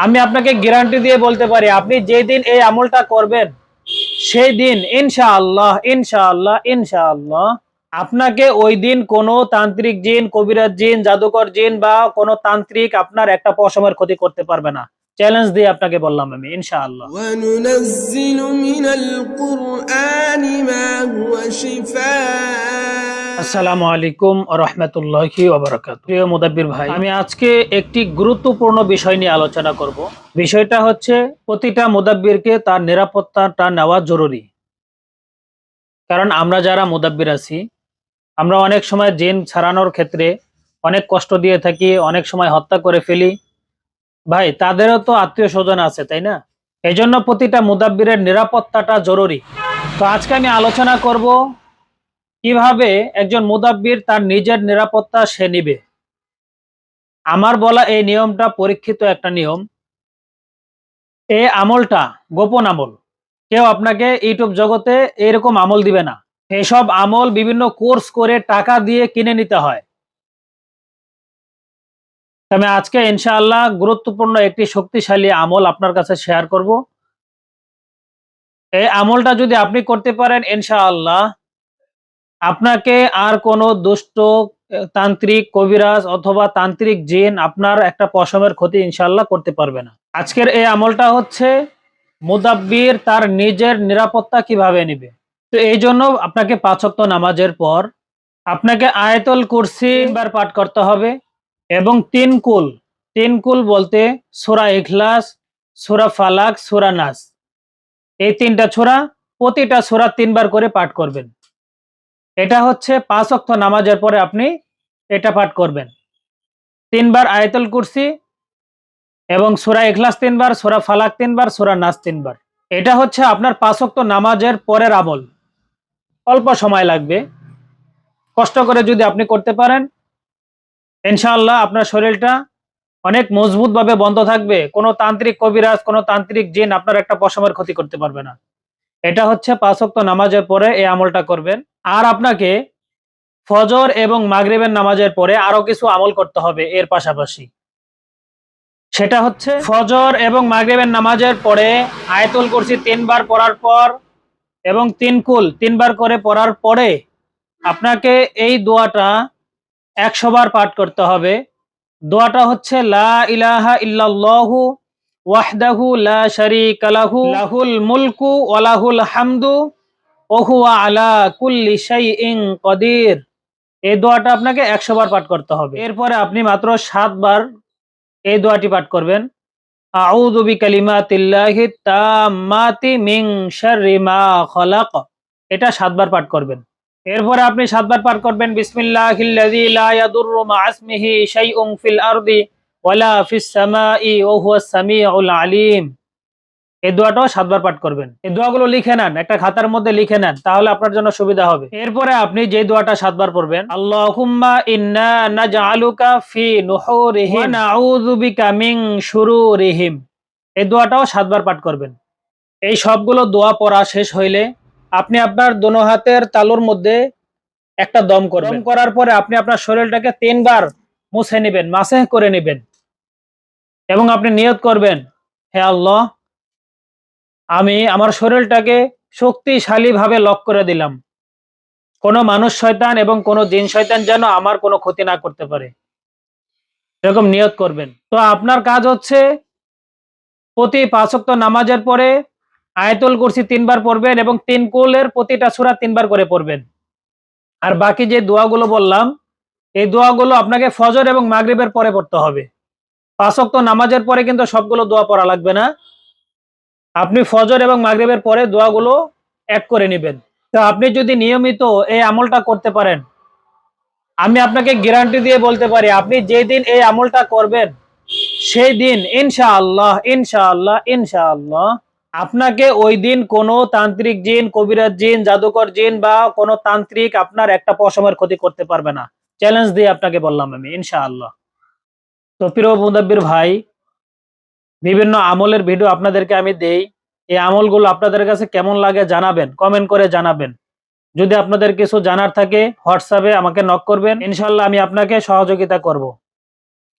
আমি আপনাকে গ্যারান্টি দিয়ে বলতে পারি, আপনি যেদিন এই আমলটা করবেন সেই দিন ইনশাআল্লাহ ইনশাআল্লাহ ইনশাআল্লাহ আপনাকে ওই দিন কোনো তান্ত্রিক জিন, কবিরাজ জিন, জাদুকর জিন বা কোনো তান্ত্রিক আপনার একটা পশমের ক্ষতি করতে পারবে না। চ্যালেঞ্জ দিয়ে আপনাকে বললাম আমি ইনশাআল্লাহ। وننزل من القرآن ما هو شفاء। আসসালামু আলাইকুম ওয়া রাহমাতুল্লাহি ওয়া বারাকাতুহু। প্রিয় মুদাব্বির ভাই, আমি আজকে একটি গুরুত্বপূর্ণ বিষয় নিয়ে আলোচনা করব। বিষয়টা হচ্ছে প্রতিটা মুদাব্বিরকে তার নিরাপত্তাটা নেওয়া জরুরি। কারণ আমরা যারা মুদাব্বির আছি, আমরা অনেক সময় জিন ছাড়ানোর ক্ষেত্রে অনেক কষ্ট দিয়ে থাকি, অনেক সময় হত্যা করে ফেলি। ভাই, তাদেরও তো আত্মীয় স্বজন আছে, তাই না? এই জন্য প্রতিটা মুদাব্বিরের নিরাপত্তাটা জরুরি। তো আজকে আমি আলোচনা করব কিভাবে একজন মুদাব্বির তার নিজের নিরাপত্তা সে নিবে। আমার বলা এই নিয়মটা পরীক্ষিত একটা নিয়ম। এই আমলটা গোপন আমল, কেউ আপনাকে ইউটিউব জগতে এরকম আমল দিবে না। এসব আমল বিভিন্ন কোর্স করে টাকা দিয়ে কিনে নিতে হয়। আমি আজকে ইনশাআল্লাহ গুরুত্বপূর্ণ একটি শক্তিশালী আমল আপনার কাছে শেয়ার করব। এই আমলটা যদি আপনি করতে পারেন ইনশাআল্লাহ আপনাকে আর কোনো দুষ্ট তান্ত্রিক, কবিরাজ অথবা তান্ত্রিক জিন আপনার একটা পশমের ক্ষতি ইনশাআল্লাহ করতে পারবে না। আজকের এই আমলটা হচ্ছে মুদাব্বির তার নিজের নিরাপত্তা কিভাবে নেবে। তো এই জন্য আপনাকে ৫ ওয়াক্ত নামাজের পর আপনাকে আয়াতুল কুরসি ৩ বার পাঠ করতে হবে এবং ৩ কুল বলতে সূরা ইখলাস, সূরা ফালাক, সূরা নাস, এই ৩টা সূরা, প্রতিটা সূরা ৩ বার করে পাঠ করবেন। এটা হচ্ছে ৫ ওয়াক্ত নামাজের পরে আপনি এটা পাঠ করবেন। ৩ বার আয়াতুল কুরসি এবং সূরা ইখলাস ৩ বার, সূরা ফালাক ৩ বার, সূরা নাস ৩ বার। এটা হচ্ছে আপনার ৫ ওয়াক্ত নামাজের পরের আমল। অল্প সময় লাগবে, কষ্ট করে যদি আপনি করতে পারেন ইনশাআল্লাহ আপনার শরীরটা অনেক মজবুতভাবে বন্ধ থাকবে। কোনো তান্ত্রিক কবিরাজ, কোনো তান্ত্রিক জিন আপনার একটা পশমের ক্ষতি করতে পারবে না। এটা হচ্ছে ৫ ওয়াক্ত নামাজের পরে এই আমলটা করবেন। আর আপনাকে ফজর এবং মাগরিবের নামাজের পরে আরো কিছু আমল করতে হবে এর পাশাপাশি। সেটা হচ্ছে ফজর এবং মাগরিবের নামাজের পরে আয়াতুল কুরসি ৩ বার পড়ার পর এবং ৩ কুল ৩ বার করে পড়ার পরে আপনাকে এই দোয়াটা ১০০ বার পাঠ করতে হবে। দোয়াটা হচ্ছে লা ইলাহা ইল্লাল্লাহু ওয়াহদাহু লা শারীকা লাহু লাহুল মুলকু ওয়া লাহুল হামদু ওয়া হুয়া আলা কুল্লি শাইইন কাদির। এই দোয়াটা আপনাকে ১০০ বার পাঠ করতে হবে। এরপরে আপনি মাত্র ৭ বার এই দোয়াটি পাঠ করবেন। আউযু বিকালিমাতিল্লাহিত তাম্মাতি মিন শাররি মা খালাক। এটা ৭ বার পাঠ করবেন। এরপরে আপনি ৭ বার পাঠ করবেন বিসমিল্লাহিল্লাযী লা ইয়াদুররু মা ইসমিহি শাইউন ফিল আরদি ওয়ালা ফিস সামাই ওয়া হুয়াস সামিউল আলিম। এই দোয়াটাও ৭ বার পাঠ করবেন। এই দোয়াগুলো লিখে নেন, একটা খাতার মধ্যে লিখে নেন, তাহলে আপনার জন্য সুবিধা হবে। এরপরে আপনি যে দোয়াটা ৭ বার পড়বেন, আল্লাহুম্মা ইন্না নাজআলুকা ফি নুহুরিহিম ওয়া নাউযু বিকা মিন শুরুরিহিম। এই দোয়াটাও ৭ বার পাঠ করবেন। এই সবগুলো দোয়া পড়া শেষ হইলে আপনি আপনার দোনো হাতের তালুর মধ্যে একটা দম করবেন। দম করার পরে আপনি আপনার শরীরটাকে ৩ বার মুছে নেবেন, মাসেহ করে নেবেন এবং আপনি নিয়ত করবেন, হে আল্লাহ, আমি আমার শরীরটাকে শক্তিশালী ভাবে লক করে দিলাম। কোনো মানুষ শয়তান এবং কোনো জিন শয়তান যেন আমার কোনো ক্ষতি না করতে পারে, এরকম নিয়ত করবেন। তো আপনার কাজ হচ্ছে প্রতি ৫ ওয়াক্ত নামাজের পরে আয়াতুল কুরসি ৩ বার পড়বেন এবং ৩ কুলের প্রতিটা সূরা ৩ বার করে পড়বেন। আর বাকি যে দোয়াগুলো বললাম এই দোয়াগুলো আপনাকে ফজর এবং মাগরিবের পরে পড়তে হবে। ৫ ওয়াক্ত নামাজের পরে কিন্তু সবগুলো দোয়া পড়া লাগবে না। আপনি ফজর এবং মাগরিবের পরে দোয়াগুলো অ্যাড করে নেবেন। তো আপনি যদি নিয়মিত এই আমলটা করতে পারেন, আমি আপনাকে গ্যারান্টি দিয়ে বলতে পারি, আপনি যেদিন এই আমলটা করবেন সেই দিন ইনশাআল্লাহ ইনশাআল্লাহ ইনশাআল্লাহ আপনাকে ওই দিন কোনো তান্ত্রিক জিন, কবিরাজ জিন, জাদুকর জিন বা কোনো তান্ত্রিক আপনার একটা পশমের ক্ষতি করতে পারবে না। চ্যালেঞ্জ দিয়ে আপনাকে বললাম আমি ইনশাআল্লাহ। তো প্রিয় মুদাব্বির ভাই, বিভিন্ন আমলের ভিডিও আপনাদেরকে আমি দেই। এই আমলগুলো আপনাদের কাছে কেমন লাগে জানাবেন, কমেন্ট করে জানাবেন। যদি আপনাদের কিছু জানার থাকে হোয়াটসঅ্যাপে আমাকে নক করবেন, ইনশাআল্লাহ আমি আপনাকে সহযোগিতা করব।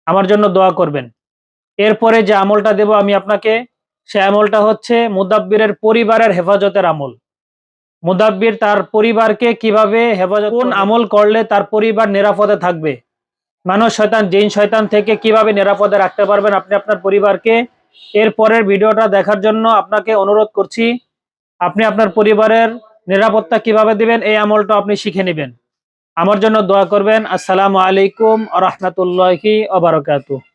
আমার জন্য দোয়া করবেন। এরপরে যে আমলটা দেব আমি আপনাকে, সে আমলটা হচ্ছে মুদাব্বিরের পরিবারের হেফাজতের আমল। মুদাব্বির তার পরিবারকে কিভাবে হেফাজত, কোন আমল করলে তার পরিবার নিরাপদে থাকবে, মানুষ শয়তান জিন শয়তান থেকে কিভাবে নিরাপদে রাখতে পারবেন আপনি আপনার পরিবারকে। এর পরের ভিডিওটা দেখার জন্য আপনাকে অনুরোধ করছি। আপনি আপনার পরিবারের নিরাপত্তা কিভাবে দিবেন এই আমলটা আপনি শিখে নেবেন। আমার জন্য দোয়া করবেন। আসসালামু আলাইকুম ওয়া রাহমাতুল্লাহি ওয়া বারাকাতুহু।